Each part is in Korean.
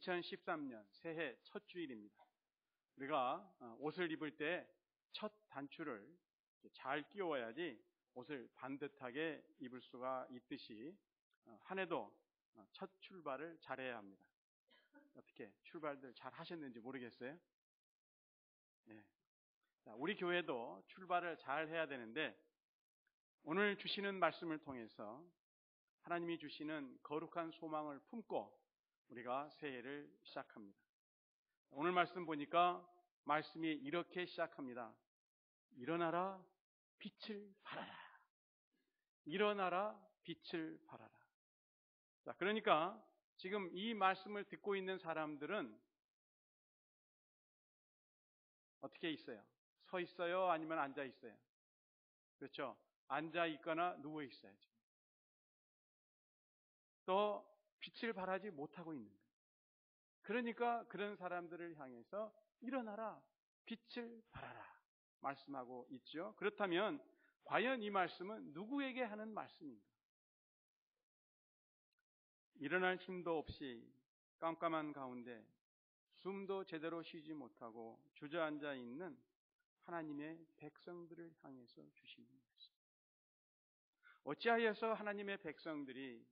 2013년 새해 첫 주일입니다. 우리가 옷을 입을 때 첫 단추를 잘 끼워야지 옷을 반듯하게 입을 수가 있듯이 한 해도 첫 출발을 잘해야 합니다. 어떻게 출발들 잘 하셨는지 모르겠어요. 네. 자, 우리 교회도 출발을 잘 해야 되는데 오늘 주시는 말씀을 통해서 하나님이 주시는 거룩한 소망을 품고 우리가 새해를 시작합니다. 오늘 말씀 보니까 말씀이 이렇게 시작합니다. 일어나라 빛을 발하라. 일어나라 빛을 발하라. 자, 그러니까 지금 이 말씀을 듣고 있는 사람들은 어떻게 있어요? 서 있어요? 아니면 앉아 있어요? 그렇죠? 앉아 있거나 누워 있어야죠. 또 빛을 발하지 못하고 있는 거예요. 그러니까 그런 사람들을 향해서 일어나라 빛을 발하라 말씀하고 있죠. 그렇다면 과연 이 말씀은 누구에게 하는 말씀인가? 일어날 힘도 없이 깜깜한 가운데 숨도 제대로 쉬지 못하고 주저앉아 있는 하나님의 백성들을 향해서 주시는 말씀. 어찌하여서 하나님의 백성들이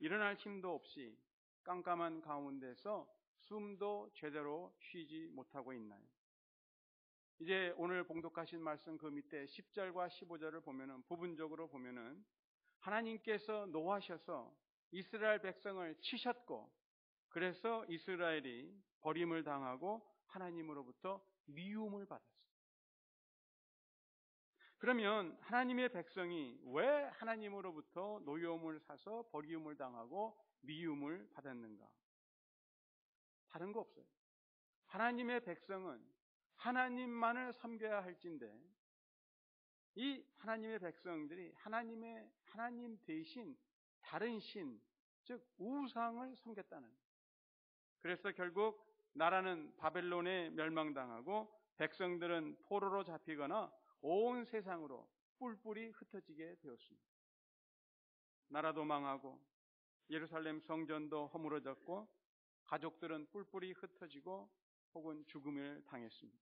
일어날 힘도 없이 깜깜한 가운데서 숨도 제대로 쉬지 못하고 있나요? 이제 오늘 봉독하신 말씀 그 밑에 10절과 15절을 보면은 부분적으로 보면은 하나님께서 노하셔서 이스라엘 백성을 치셨고 그래서 이스라엘이 버림을 당하고 하나님으로부터 미움을 받았어요. 그러면 하나님의 백성이 왜 하나님으로부터 노여움을 사서 버림을 당하고 미움을 받았는가? 다른 거 없어요. 하나님의 백성은 하나님만을 섬겨야 할진데 이 하나님의 백성들이 하나님 대신 다른 신, 즉 우상을 섬겼다는 거예요. 그래서 결국 나라는 바벨론에 멸망당하고 백성들은 포로로 잡히거나 온 세상으로 뿔뿔이 흩어지게 되었습니다. 나라도 망하고 예루살렘 성전도 허물어졌고 가족들은 뿔뿔이 흩어지고 혹은 죽음을 당했습니다.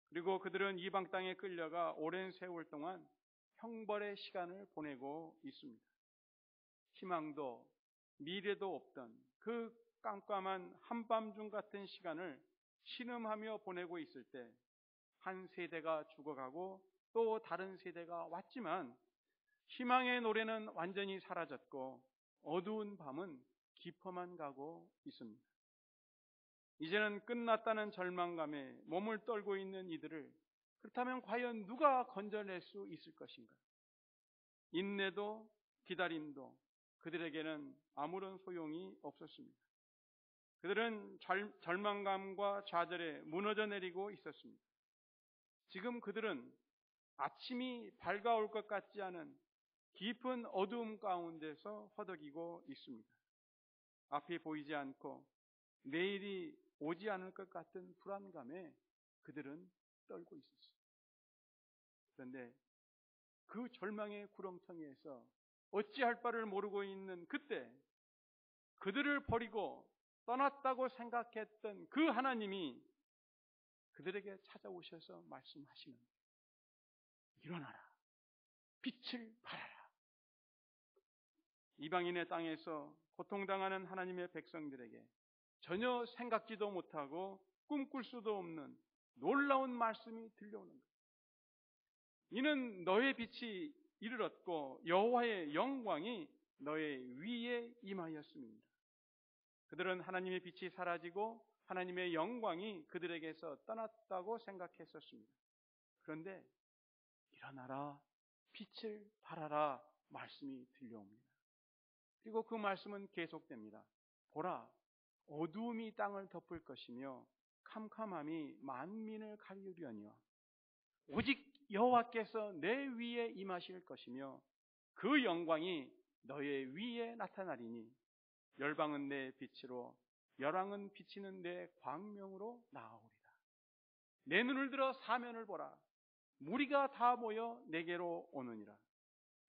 그리고 그들은 이방 땅에 끌려가 오랜 세월 동안 형벌의 시간을 보내고 있습니다. 희망도 미래도 없던 그 깜깜한 한밤중 같은 시간을 신음하며 보내고 있을 때 한 세대가 죽어가고 또 다른 세대가 왔지만 희망의 노래는 완전히 사라졌고 어두운 밤은 깊어만 가고 있습니다. 이제는 끝났다는 절망감에 몸을 떨고 있는 이들을 그렇다면 과연 누가 건져낼 수 있을 것인가? 인내도 기다림도 그들에게는 아무런 소용이 없었습니다. 그들은 절망감과 좌절에 무너져 내리고 있었습니다. 지금 그들은 아침이 밝아올 것 같지 않은 깊은 어두움 가운데서 허덕이고 있습니다. 앞이 보이지 않고 내일이 오지 않을 것 같은 불안감에 그들은 떨고 있었어요. 그런데 그 절망의 구렁텅이에서 어찌할 바를 모르고 있는 그때 그들을 버리고 떠났다고 생각했던 그 하나님이 그들에게 찾아오셔서 말씀하시는 거예요. 일어나라. 빛을 발하라. 이방인의 땅에서 고통당하는 하나님의 백성들에게 전혀 생각지도 못하고 꿈꿀 수도 없는 놀라운 말씀이 들려오는 거예요. 이는 너의 빛이 이르렀고 여호와의 영광이 너의 위에 임하였습니다. 그들은 하나님의 빛이 사라지고 하나님의 영광이 그들에게서 떠났다고 생각했었습니다. 그런데 일어나라 빛을 발하라 말씀이 들려옵니다. 그리고 그 말씀은 계속됩니다. 보라 어두움이 땅을 덮을 것이며 캄캄함이 만민을 가리우려니와 오직 여호와께서 내 위에 임하실 것이며 그 영광이 너의 위에 나타나리니 열방은 내 빛으로 열왕은 비치는 내 광명으로 나아오리라. 내 눈을 들어 사면을 보라. 무리가 다 모여 내게로 오느니라.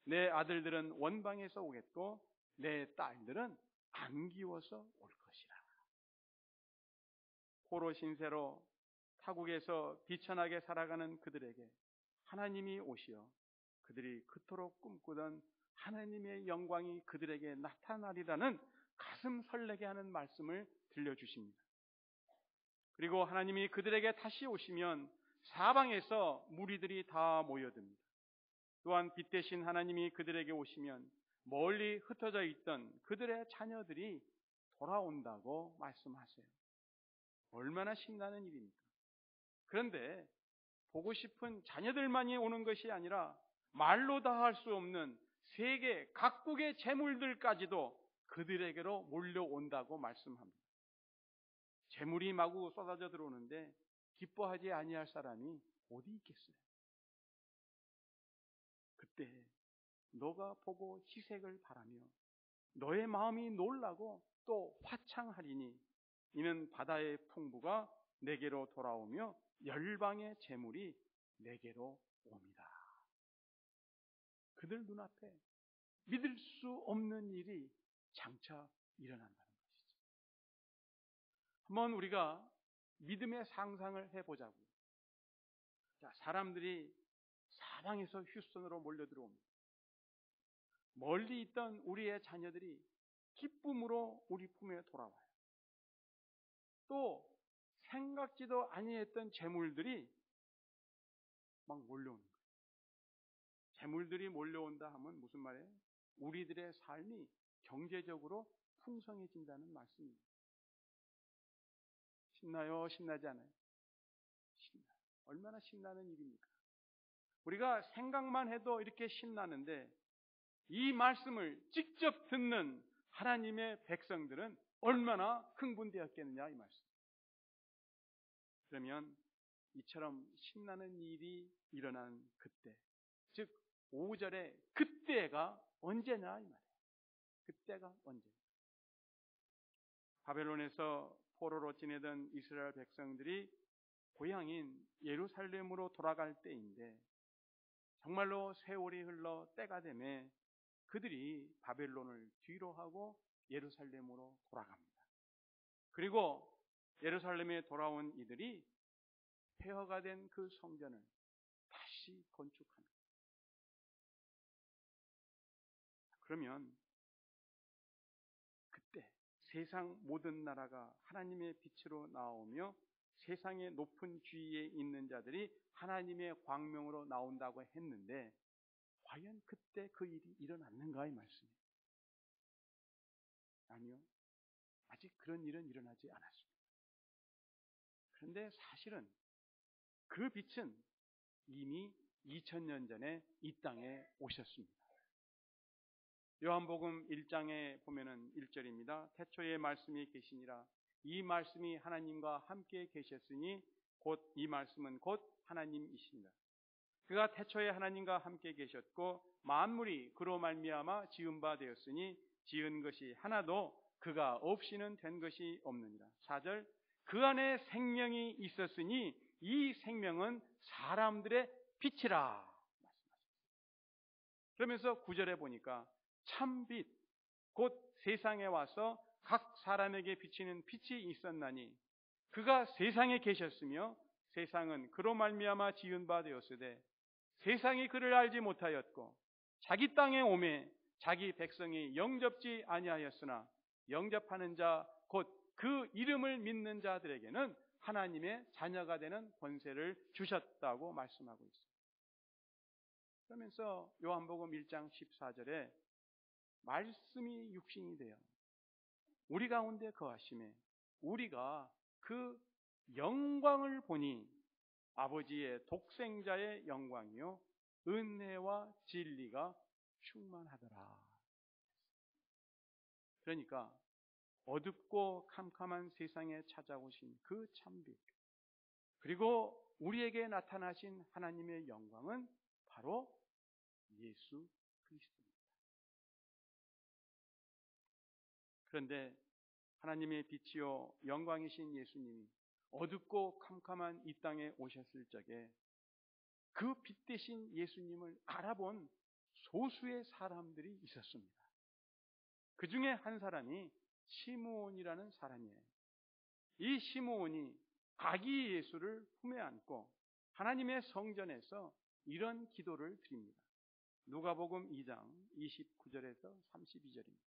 내 아들들은 원방에서 오겠고 내 딸들은 안기워서 올 것이라. 포로 신세로 타국에서 비천하게 살아가는 그들에게 하나님이 오시어 그들이 그토록 꿈꾸던 하나님의 영광이 그들에게 나타나리라는 가슴 설레게 하는 말씀을 들려주십니다. 그리고 하나님이 그들에게 다시 오시면 사방에서 무리들이 다 모여듭니다. 또한 빛 대신 하나님이 그들에게 오시면 멀리 흩어져 있던 그들의 자녀들이 돌아온다고 말씀하세요. 얼마나 신나는 일입니까? 그런데 보고 싶은 자녀들만이 오는 것이 아니라 말로 다 할 수 없는 세계 각국의 재물들까지도 그들에게로 몰려온다고 말씀합니다. 재물이 마구 쏟아져 들어오는데 기뻐하지 아니할 사람이 어디 있겠어요? 그때 너가 보고 희색을 바라며 너의 마음이 놀라고 또 화창하리니 이는 바다의 풍부가 내게로 돌아오며 열방의 재물이 내게로 옵니다. 그들 눈앞에 믿을 수 없는 일이 장차 일어난다는 것이죠. 한번 우리가 믿음의 상상을 해보자고요. 자, 사람들이 사방에서 휴스턴으로 몰려들어옵니다. 멀리 있던 우리의 자녀들이 기쁨으로 우리 품에 돌아와요. 또 생각지도 아니했던 재물들이 막 몰려오는 거예요. 재물들이 몰려온다 하면 무슨 말이에요? 우리들의 삶이 경제적으로 풍성해진다는 말씀입니다. 신나요? 신나지 않아요? 신나요. 얼마나 신나는 일입니까? 우리가 생각만 해도 이렇게 신나는데 이 말씀을 직접 듣는 하나님의 백성들은 얼마나 흥분되었겠느냐 이 말씀. 그러면 이처럼 신나는 일이 일어나는 그때, 즉 5절에 그때가 언제냐 이 말이에요. 그때가 언제? 바벨론에서 포로로 지내던 이스라엘 백성들이 고향인 예루살렘으로 돌아갈 때인데 정말로 세월이 흘러 때가 되매 그들이 바벨론을 뒤로 하고 예루살렘으로 돌아갑니다. 그리고 예루살렘에 돌아온 이들이 폐허가 된 그 성전을 다시 건축합니다. 그러면 그때 세상 모든 나라가 하나님의 빛으로 나오며 세상의 높은 지위에 있는 자들이 하나님의 광명으로 나온다고 했는데 과연 그때 그 일이 일어났는가 이 말씀이에요. 아니요. 아직 그런 일은 일어나지 않았습니다. 그런데 사실은 그 빛은 이미 2000년 전에 이 땅에 오셨습니다. 요한복음 1장에 보면은 1절입니다. 태초에 말씀이 계시니라. 이 말씀이 하나님과 함께 계셨으니 곧 이 말씀은 곧 하나님이십니다. 그가 태초에 하나님과 함께 계셨고 만물이 그로 말미암아 지은 바 되었으니 지은 것이 하나도 그가 없이는 된 것이 없느니라. 4절 그 안에 생명이 있었으니 이 생명은 사람들의 빛이라 말씀하셨습니다. 그러면서 9절에 보니까 참빛 곧 세상에 와서 각 사람에게 비치는 빛이 있었나니 그가 세상에 계셨으며 세상은 그로 말미암아 지은 바 되었으되 세상이 그를 알지 못하였고 자기 땅에 오매 자기 백성이 영접지 아니하였으나 영접하는 자 곧 그 이름을 믿는 자들에게는 하나님의 자녀가 되는 권세를 주셨다고 말씀하고 있습니다. 그러면서 요한복음 1장 14절에 말씀이 육신이 되어 우리 가운데 거하심에 우리가 그 영광을 보니 아버지의 독생자의 영광이요 은혜와 진리가 충만하더라. 그러니까 어둡고 캄캄한 세상에 찾아오신 그 참빛 그리고 우리에게 나타나신 하나님의 영광은 바로 예수 그리스도입니다. 그런데 하나님의 빛이요 영광이신 예수님이 어둡고 캄캄한 이 땅에 오셨을 적에 그 빛 대신 예수님을 알아본 소수의 사람들이 있었습니다. 그 중에 한 사람이 시므온이라는 사람이에요. 이 시므온이 아기 예수를 품에 안고 하나님의 성전에서 이런 기도를 드립니다. 누가복음 2장 29절에서 32절입니다.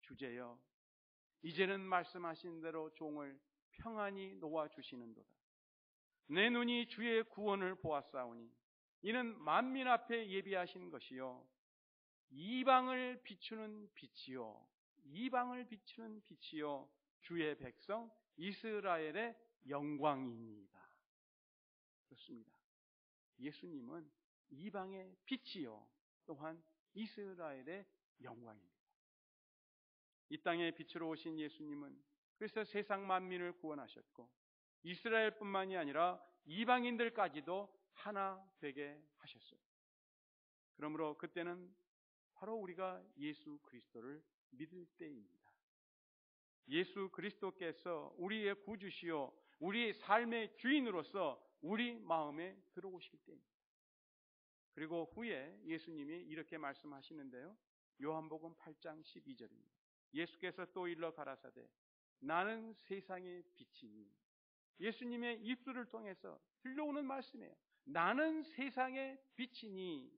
주제여, 이제는 말씀하신 대로 종을 평안히 놓아주시는도다. 내 눈이 주의 구원을 보았사오니 이는 만민 앞에 예비하신 것이요 이방을 비추는 빛이요 이방을 비추는 빛이요 주의 백성 이스라엘의 영광이니이다. 그렇습니다. 예수님은 이방의 빛이요 또한 이스라엘의 영광입니다. 이 땅에 빛으로 오신 예수님은 그래서 세상 만민을 구원하셨고 이스라엘뿐만이 아니라 이방인들까지도 하나 되게 하셨어요. 그러므로 그때는 바로 우리가 예수 그리스도를 믿을 때입니다. 예수 그리스도께서 우리의 구주시요 우리 삶의 주인으로서 우리 마음에 들어오실 때입니다. 그리고 후에 예수님이 이렇게 말씀하시는데요. 요한복음 8장 12절입니다. 예수께서 또 일러 가라사대 나는 세상의 빛이니. 예수님의 입술을 통해서 들려오는 말씀이에요. 나는 세상의 빛이니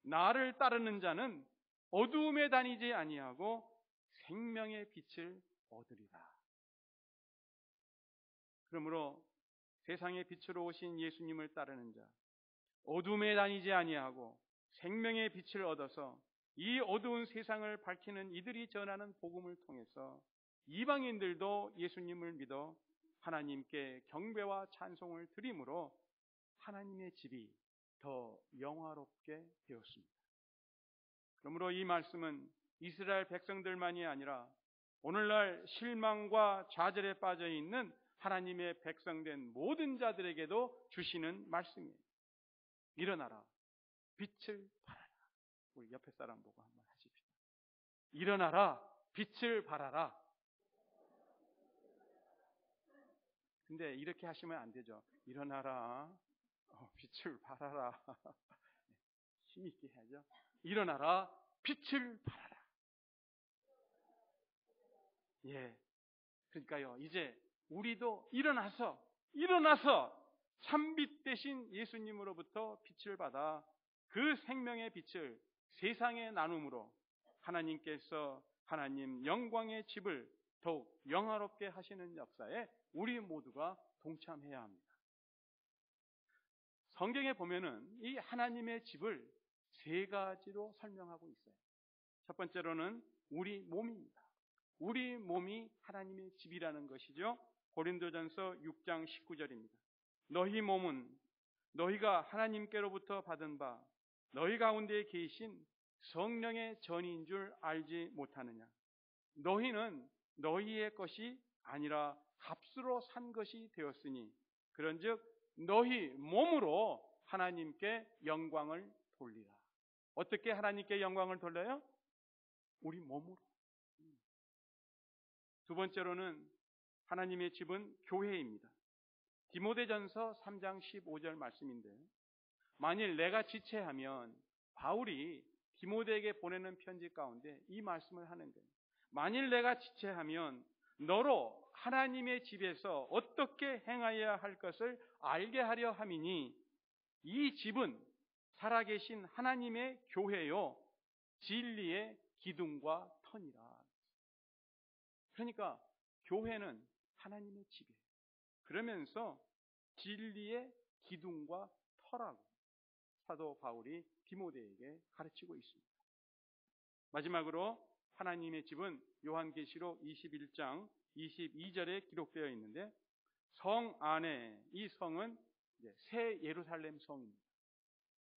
나를 따르는 자는 어두움에 다니지 아니하고 생명의 빛을 얻으리라. 그러므로 세상의 빛으로 오신 예수님을 따르는 자, 어둠에 다니지 아니하고 생명의 빛을 얻어서 이 어두운 세상을 밝히는 이들이 전하는 복음을 통해서 이방인들도 예수님을 믿어 하나님께 경배와 찬송을 드림으로 하나님의 집이 더 영화롭게 되었습니다. 그러므로 이 말씀은 이스라엘 백성들만이 아니라 오늘날 실망과 좌절에 빠져 있는 하나님의 백성된 모든 자들에게도 주시는 말씀이에요. 일어나라, 빛을 발하라. 우리 옆에 사람 보고 한번 하십시다. 일어나라, 빛을 발하라. 근데 이렇게 하시면 안 되죠. 일어나라, 빛을 발하라. 힘있게 해야죠. 일어나라, 빛을 발하라. 예. 그러니까요, 이제 우리도 일어나서 참빛 대신 예수님으로부터 빛을 받아 그 생명의 빛을 세상에 나눔으로 하나님께서 하나님 영광의 집을 더욱 영화롭게 하시는 역사에 우리 모두가 동참해야 합니다. 성경에 보면은 이 하나님의 집을 세 가지로 설명하고 있어요. 첫 번째로는 우리 몸입니다. 우리 몸이 하나님의 집이라는 것이죠. 고린도전서 6장 19절입니다. 너희 몸은 너희가 하나님께로부터 받은 바 너희 가운데 계신 성령의 전인 줄 알지 못하느냐. 너희는 너희의 것이 아니라 값으로 산 것이 되었으니 그런즉 너희 몸으로 하나님께 영광을 돌리라. 어떻게 하나님께 영광을 돌려요? 우리 몸으로. 두 번째로는 하나님의 집은 교회입니다. 디모데전서 3장 15절 말씀인데요. 만일 내가 지체하면 바울이 디모데에게 보내는 편지 가운데 이 말씀을 하는 거예요. 만일 내가 지체하면 너로 하나님의 집에서 어떻게 행하여야 할 것을 알게 하려 함이니 이 집은 살아계신 하나님의 교회요 진리의 기둥과 터니라. 그러니까 교회는 하나님의 집이에요. 그러면서 진리의 기둥과 터라고 사도 바울이 디모데에게 가르치고 있습니다. 마지막으로 하나님의 집은 요한계시록 21장 22절에 기록되어 있는데 성 안에, 이 성은 새 예루살렘 성입니다.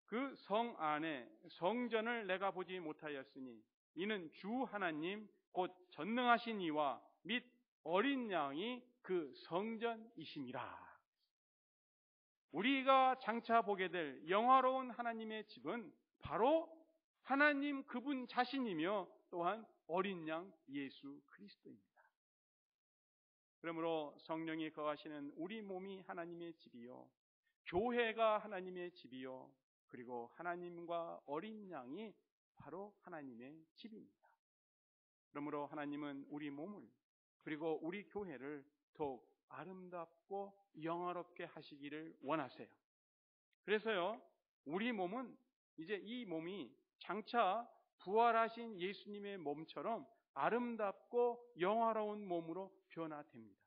그 성 안에 성전을 내가 보지 못하였으니 이는 주 하나님 곧 전능하신 이와 및 어린 양이 그 성전이심이라. 우리가 장차 보게 될 영화로운 하나님의 집은 바로 하나님 그분 자신이며 또한 어린 양 예수 그리스도입니다. 그러므로 성령이 거하시는 우리 몸이 하나님의 집이요 교회가 하나님의 집이요 그리고 하나님과 어린 양이 바로 하나님의 집입니다. 그러므로 하나님은 우리 몸을 그리고 우리 교회를 더욱 아름답고 영화롭게 하시기를 원하세요. 그래서요, 우리 몸은 이제 이 몸이 장차 부활하신 예수님의 몸처럼 아름답고 영화로운 몸으로 변화됩니다.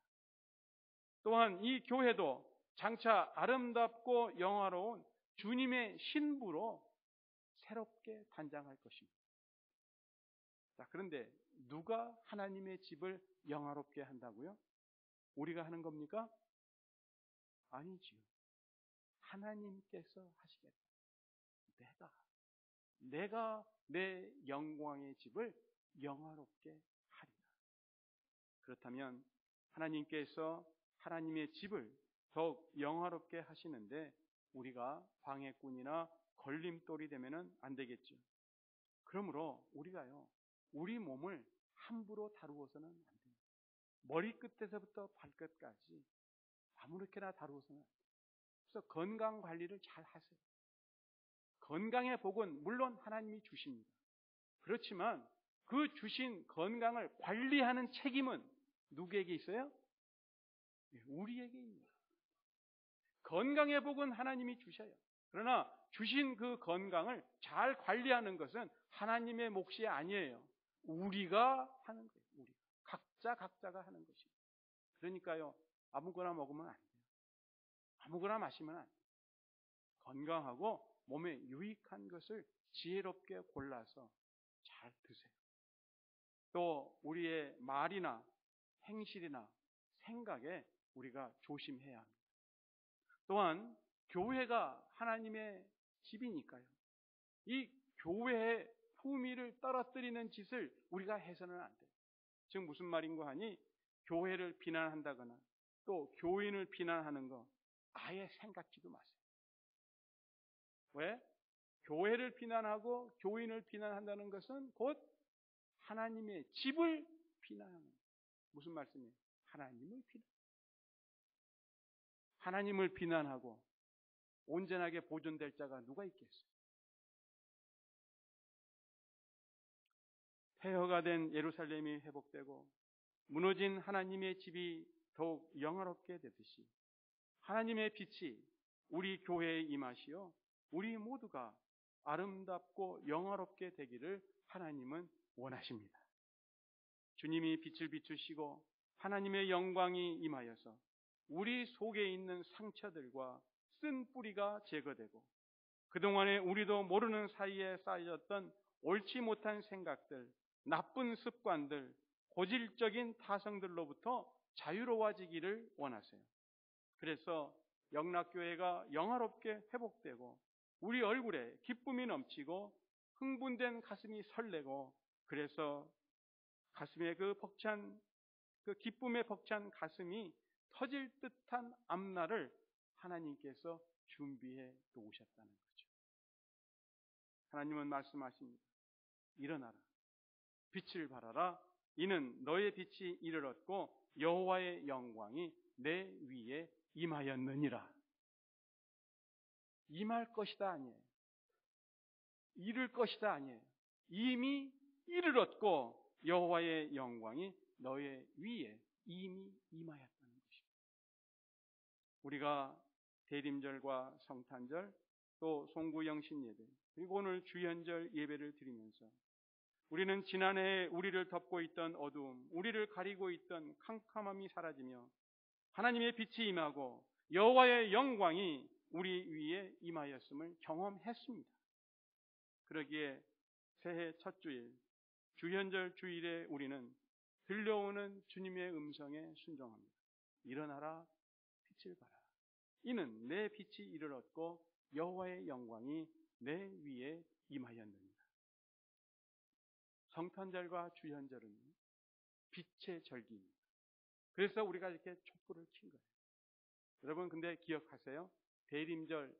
또한 이 교회도 장차 아름답고 영화로운 주님의 신부로 새롭게 단장할 것입니다. 자, 그런데 누가 하나님의 집을 영화롭게 한다고요? 우리가 하는 겁니까? 아니지요. 하나님께서 하시겠다. 내가 내 영광의 집을 영화롭게 하리라. 그렇다면 하나님께서 하나님의 집을 더욱 영화롭게 하시는데 우리가 방해꾼이나 걸림돌이 되면은 안 되겠죠. 그러므로 우리가요, 우리 몸을 함부로 다루어서는 안 됩니다. 머리끝에서부터 발끝까지 아무렇게나 다루어서는 안 돼요. 그래서 건강 관리를 잘 하세요. 건강의 복은 물론 하나님이 주십니다. 그렇지만 그 주신 건강을 관리하는 책임은 누구에게 있어요? 우리에게 있습니다. 건강의 복은 하나님이 주셔요. 그러나 주신 그 건강을 잘 관리하는 것은 하나님의 몫이 아니에요. 우리가 하는 거예요. 우리가. 각자가 하는 것입니다. 그러니까요, 아무거나 먹으면 안 돼요. 아무거나 마시면 안 돼요. 건강하고 몸에 유익한 것을 지혜롭게 골라서 잘 드세요. 또 우리의 말이나 행실이나 생각에 우리가 조심해야 합니다. 또한 교회가 하나님의 집이니까요. 이 교회의 품위를 떨어뜨리는 짓을 우리가 해서는 안 돼요. 지금 무슨 말인가 하니 교회를 비난한다거나 또 교인을 비난하는 거 아예 생각지도 마세요. 왜? 교회를 비난하고 교인을 비난한다는 것은 곧 하나님의 집을 비난하는 거예요. 무슨 말씀이에요? 하나님을 비난하고 온전하게 보존될 자가 누가 있겠어요? 폐허가 된 예루살렘이 회복되고 무너진 하나님의 집이 더욱 영화롭게 되듯이 하나님의 빛이 우리 교회에 임하시어 우리 모두가 아름답고 영화롭게 되기를 하나님은 원하십니다. 주님이 빛을 비추시고 하나님의 영광이 임하여서 우리 속에 있는 상처들과 쓴 뿌리가 제거되고 그동안에 우리도 모르는 사이에 쌓여졌던 옳지 못한 생각들, 나쁜 습관들, 고질적인 타성들로부터 자유로워지기를 원하세요. 그래서 영락교회가 영화롭게 회복되고 우리 얼굴에 기쁨이 넘치고 흥분된 가슴이 설레고 그래서 가슴에 그 기쁨에 벅찬 가슴이 터질 듯한 앞날을 하나님께서 준비해 놓으셨다는 거죠. 하나님은 말씀하십니다. 일어나라. 빛을 발하라. 이는 너의 빛이 이를 얻고 여호와의 영광이 내 위에 임하였느니라. 임할 것이다 아니에요. 이룰 것이다 아니에요. 이미 이를 얻고 여호와의 영광이 너의 위에 이미 임하였다는 것입니다. 우리가 대림절과 성탄절 또 송구영신 예배 그리고 오늘 주연절 예배를 드리면서 우리는 지난해 우리를 덮고 있던 어두움, 우리를 가리고 있던 캄캄함이 사라지며 하나님의 빛이 임하고 여호와의 영광이 우리 위에 임하였음을 경험했습니다. 그러기에 새해 첫 주일, 주연절 주일에 우리는 들려오는 주님의 음성에 순종합니다. 일어나라, 빛을 발하라. 이는 내 빛이 이를 얻고 여호와의 영광이 내 위에 임하였느니라. 성탄절과 주연절은 빛의 절기입니다. 그래서 우리가 이렇게 촛불을 킨 거예요. 여러분 근데 기억하세요? 대림절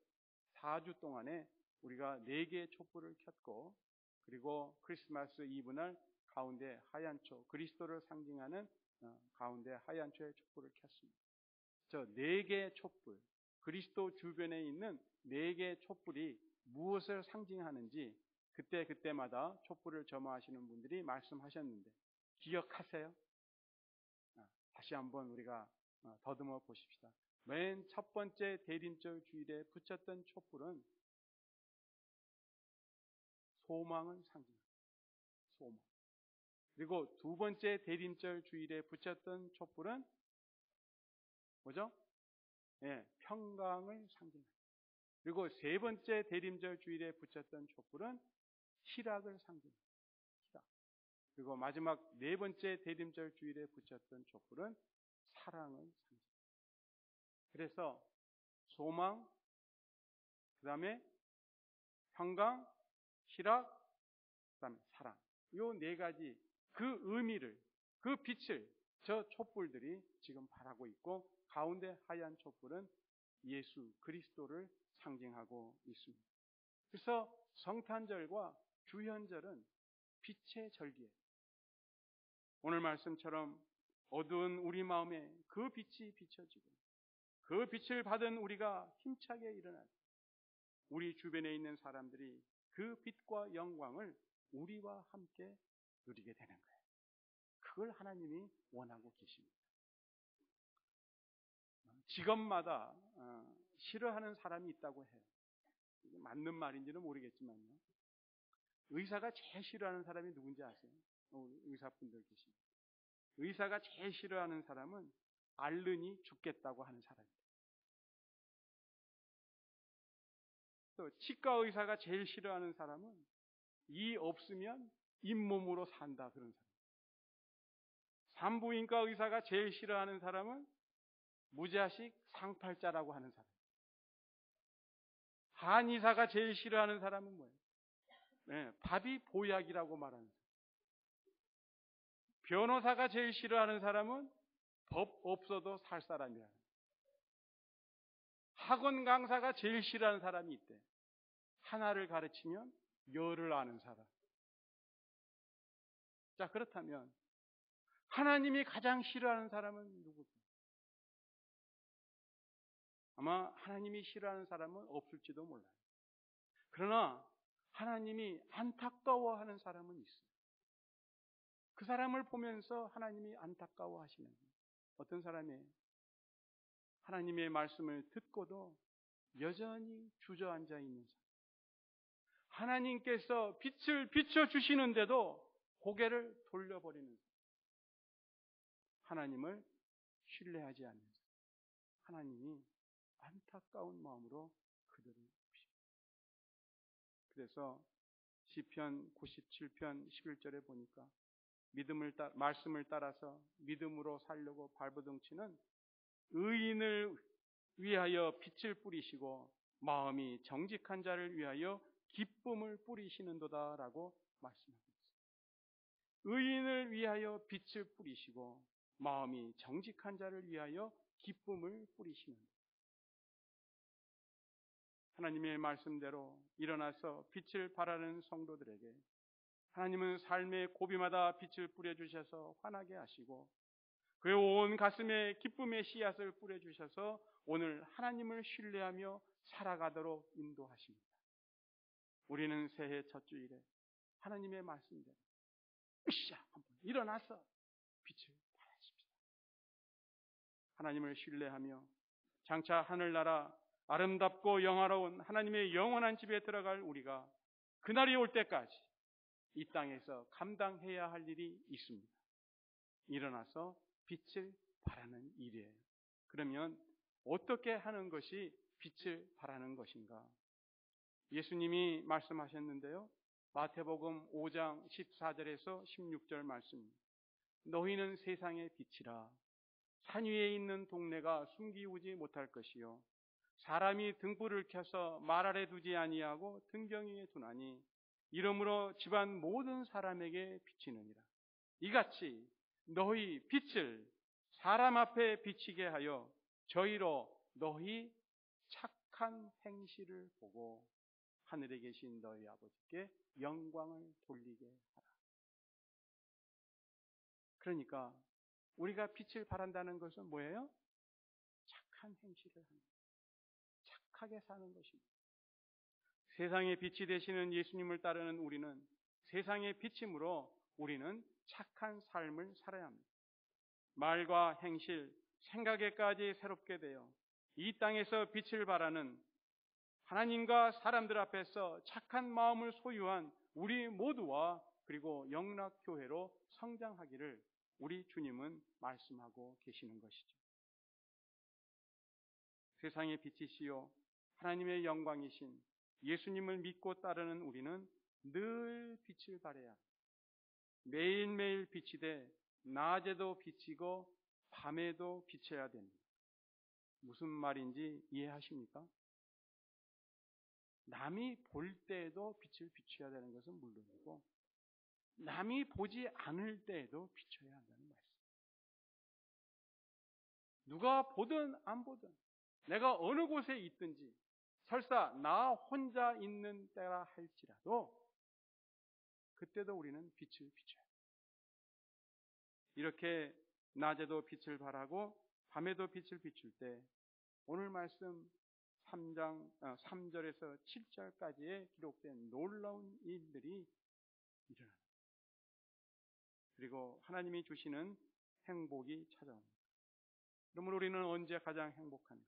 4주 동안에 우리가 4개의 촛불을 켰고 그리고 크리스마스 이브날 가운데 하얀 초, 그리스도를 상징하는 가운데 하얀 초의 촛불을 켰습니다. 저 4개의 촛불, 그리스도 주변에 있는 4개의 촛불이 무엇을 상징하는지 그때마다 촛불을 점화하시는 분들이 말씀하셨는데 기억하세요? 다시 한번 우리가 더듬어 보십시다. 맨 첫 번째 대림절 주일에 붙였던 촛불은 소망을 상징합니다. 소망. 그리고 두 번째 대림절 주일에 붙였던 촛불은 뭐죠? 예, 평강을 상징합니다. 그리고 세 번째 대림절 주일에 붙였던 촛불은 희락을 상징합니다. 희락. 그리고 마지막 네 번째 대림절 주일에 붙였던 촛불은 사랑을 상징합니다. 그래서 소망, 그 다음에 평강, 희락, 그 다음에 사랑. 이 네 가지 그 의미를, 그 빛을 저 촛불들이 지금 발하고 있고, 가운데 하얀 촛불은 예수 그리스도를 상징하고 있습니다. 그래서 성탄절과 주현절은 빛의 절기예요. 오늘 말씀처럼 어두운 우리 마음에 그 빛이 비춰지고 그 빛을 받은 우리가 힘차게 일어날 때 우리 주변에 있는 사람들이 그 빛과 영광을 우리와 함께 누리게 되는 거예요. 그걸 하나님이 원하고 계십니다. 직업마다 싫어하는 사람이 있다고 해요. 맞는 말인지는 모르겠지만요. 의사가 제일 싫어하는 사람이 누군지 아세요? 의사분들 계십니다. 의사가 제일 싫어하는 사람은 앓으니 죽겠다고 하는 사람이에요. 또 치과 의사가 제일 싫어하는 사람은 이 없으면 잇몸으로 산다 그런 사람. 산부인과 의사가 제일 싫어하는 사람은 무자식 상팔자라고 하는 사람. 한의사가 제일 싫어하는 사람은 뭐예요? 네, 밥이 보약이라고 말하는 사람. 변호사가 제일 싫어하는 사람은 법 없어도 살 사람이야. 학원 강사가 제일 싫어하는 사람이 있대. 하나를 가르치면 열을 아는 사람. 자, 그렇다면 하나님이 가장 싫어하는 사람은 누구일까요? 아마 하나님이 싫어하는 사람은 없을지도 몰라요. 그러나 하나님이 안타까워하는 사람은 있어요. 그 사람을 보면서 하나님이 안타까워하시는 어떤 사람이에요? 하나님의 말씀을 듣고도 여전히 주저앉아 있는 사람. 하나님께서 빛을 비춰주시는데도 고개를 돌려버리는 사람. 하나님을 신뢰하지 않는 사람. 하나님이 안타까운 마음으로 그들을 보십니다. 그래서 시편 97편 11절에 보니까 말씀을 따라서 믿음으로 살려고 발버둥치는 의인을 위하여 빛을 뿌리시고 마음이 정직한 자를 위하여 기쁨을 뿌리시는도다라고 말씀하고 있습니다. 의인을 위하여 빛을 뿌리시고 마음이 정직한 자를 위하여 기쁨을 뿌리시는 하나님의 말씀대로 일어나서 빛을 발하는 성도들에게 하나님은 삶의 고비마다 빛을 뿌려주셔서 환하게 하시고 그의 온 가슴에 기쁨의 씨앗을 뿌려주셔서 오늘 하나님을 신뢰하며 살아가도록 인도하십니다. 우리는 새해 첫 주일에 하나님의 말씀대로 으쌰 한번 일어나서 빛을 발하십시다. 하나님을 신뢰하며 장차 하늘나라 아름답고 영화로운 하나님의 영원한 집에 들어갈 우리가 그날이 올 때까지 이 땅에서 감당해야 할 일이 있습니다. 일어나서 빛을 발하는 일이에요. 그러면 어떻게 하는 것이 빛을 발하는 것인가? 예수님이 말씀하셨는데요. 마태복음 5장 14절에서 16절 말씀. 너희는 세상의 빛이라. 산 위에 있는 동네가 숨기우지 못할 것이요. 사람이 등불을 켜서 말 아래 두지 아니하고 등경 위에 두나니 이러므로 집안 모든 사람에게 비치느니라. 이같이 너희 빛을 사람 앞에 비치게 하여 저희로 너희 착한 행실을 보고 하늘에 계신 너희 아버지께 영광을 돌리게 하라. 그러니까 우리가 빛을 발한다는 것은 뭐예요? 착한 행실을 하는 것. 착하게 사는 것입니다. 세상의 빛이 되시는 예수님을 따르는 우리는 세상의 빛이므로 우리는 착한 삶을 살아야 합니다. 말과 행실, 생각에까지 새롭게 되어 이 땅에서 빛을 발하는 하나님과 사람들 앞에서 착한 마음을 소유한 우리 모두와 그리고 영락교회로 성장하기를 우리 주님은 말씀하고 계시는 것이죠. 세상의 빛이시요 하나님의 영광이신 예수님을 믿고 따르는 우리는 늘 빛을 발해야 합니다. 매일매일 빛이 돼 낮에도 비치고 밤에도 비쳐야 됩니다. 무슨 말인지 이해하십니까? 남이 볼 때에도 빛을 비춰야 되는 것은 물론이고 남이 보지 않을 때에도 비춰야 한다는 말씀. 누가 보든 안 보든 내가 어느 곳에 있든지 설사 나 혼자 있는 때라 할지라도 그때도 우리는 빛을 비춰야 합니다. 이렇게 낮에도 빛을 발하고 밤에도 빛을 비출 때 오늘 말씀 3절에서 7절까지에 기록된 놀라운 일들이 일어납니다. 그리고 하나님이 주시는 행복이 찾아옵니다. 그러면 우리는 언제 가장 행복한가?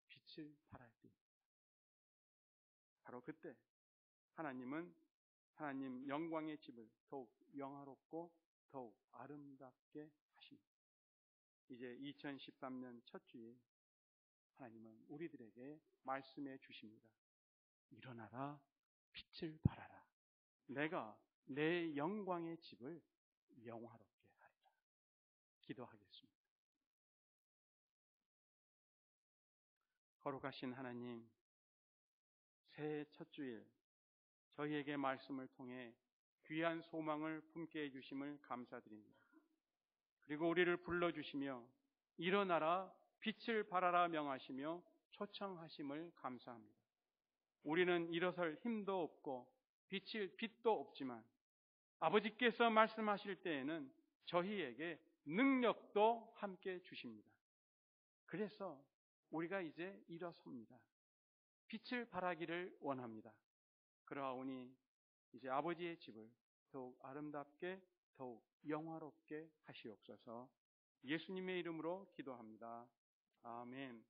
빛을 발할 때입니다. 바로 그때 하나님은 하나님 영광의 집을 더욱 영화롭고 더욱 아름답게 하십니다. 이제 2013년 첫 주에 하나님은 우리들에게 말씀해 주십니다. 일어나라, 빛을 발하라. 내가 내 영광의 집을 영화롭게 하리라. 기도하겠습니다. 거룩하신 하나님, 새해 첫 주일 저희에게 말씀을 통해 귀한 소망을 품게 해주심을 감사드립니다. 그리고 우리를 불러주시며 일어나라 빛을 발하라 명하시며 초청하심을 감사합니다. 우리는 일어설 힘도 없고 빛도 없지만 아버지께서 말씀하실 때에는 저희에게 능력도 함께 주십니다. 그래서 우리가 이제 일어섭니다. 빛을 발하기를 원합니다. 그러하오니 이제 아버지의 집을 더욱 아름답게 더욱 영화롭게 하시옵소서. 예수님의 이름으로 기도합니다. 아멘.